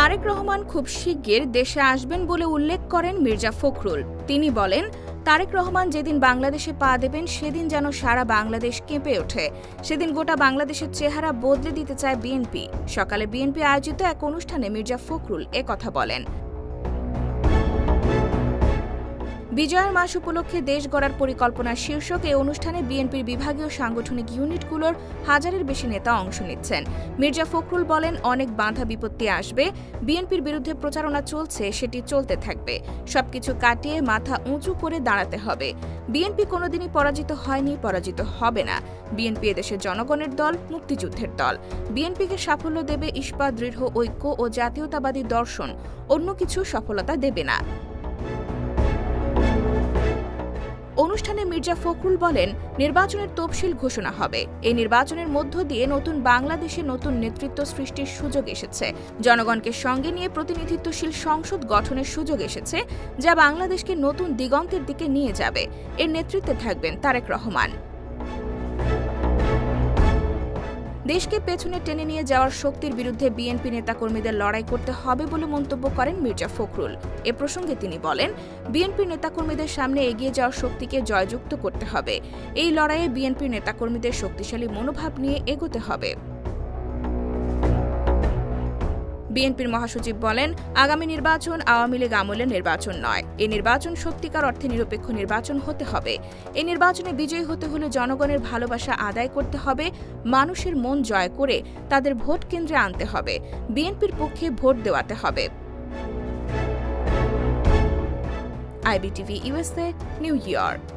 তারেক রহমান খুব শিগগির দেশে আসবেন বলে উল্লেখ করেন মির্জা ফখরুল। তিনি বলেন, তারেক রহমান যেদিন বাংলাদেশে পা দেবেন সেদিন যেন সারা বাংলাদেশ কেঁপে ওঠে। সেদিন গোটা বাংলাদেশের চেহারা বদলে দিতে চায় বিএনপি। সকালে বিএনপি আয়োজিত এক অনুষ্ঠানে মির্জা ফখরুল কথা বলেন। বিজয়ের মাস উপলক্ষে দেশ গড়ার পরিকল্পনা শীর্ষক এই অনুষ্ঠানে বিএনপির বিভাগীয় সাংগঠনিক ইউনিটগুলোর হাজারের বেশি নেতা অংশ নিচ্ছেন। মির্জা ফখরুল বলেন, অনেক বাধা বিপত্তি আসবে, বিএনপির বিরুদ্ধে প্রচারণা চলছে, সেটি চলতে থাকবে। সবকিছু কাটিয়ে মাথা উঁচু করে দাঁড়াতে হবে। বিএনপি কোনোদিনই পরাজিত হয়নি, পরাজিত হবে না। বিএনপি এদেশের জনগণের দল, মুক্তিযুদ্ধের দল। বিএনপিকে সাফল্য দেবে ইস্পাত, দৃঢ় ঐক্য ও জাতীয়তাবাদী দর্শন। অন্য কিছু সফলতা দেবে না। অনুষ্ঠানে মির্জা ফখরুল বলেন, নির্বাচনের তফসিল ঘোষণা হবে। এই নির্বাচনের মধ্য দিয়ে নতুন বাংলাদেশে নতুন নেতৃত্ব সৃষ্টির সুযোগ এসেছে। জনগণকে সঙ্গে নিয়ে প্রতিনিধিত্বশীল সংসদ গঠনের সুযোগ এসেছে, যা বাংলাদেশকে নতুন দিগন্তের দিকে নিয়ে যাবে। এর নেতৃত্বে থাকবেন তারেক রহমান। দেশকে পেছনে টেনে নিয়ে যাওয়ার শক্তির বিরুদ্ধে বিএনপি নেতাকর্মীদের লড়াই করতে হবে বলে মন্তব্য করেন মির্জা ফখরুল। এ প্রসঙ্গে তিনি বলেন, বিএনপির নেতাকর্মীদের সামনে এগিয়ে যাওয়ার শক্তিকে জয়যুক্ত করতে হবে। এই লড়াইয়ে বিএনপির নেতাকর্মীদের শক্তিশালী মনোভাব নিয়ে এগোতে হবে। বিএনপির মহাসচিব বলেন, আগামী নির্বাচন আওয়ামী লীগ আমলের নির্বাচন নয়। এই নির্বাচন সত্যিকার অর্থে নিরপেক্ষ নির্বাচন হতে হবে। এই নির্বাচনে বিজয়ী হতে হলে জনগণের ভালোবাসা আদায় করতে হবে, মানুষের মন জয় করে তাদের ভোট কেন্দ্রে আনতে হবে, বিএনপির পক্ষে ভোট দেওয়াতে হবে। IBTV USA, new York.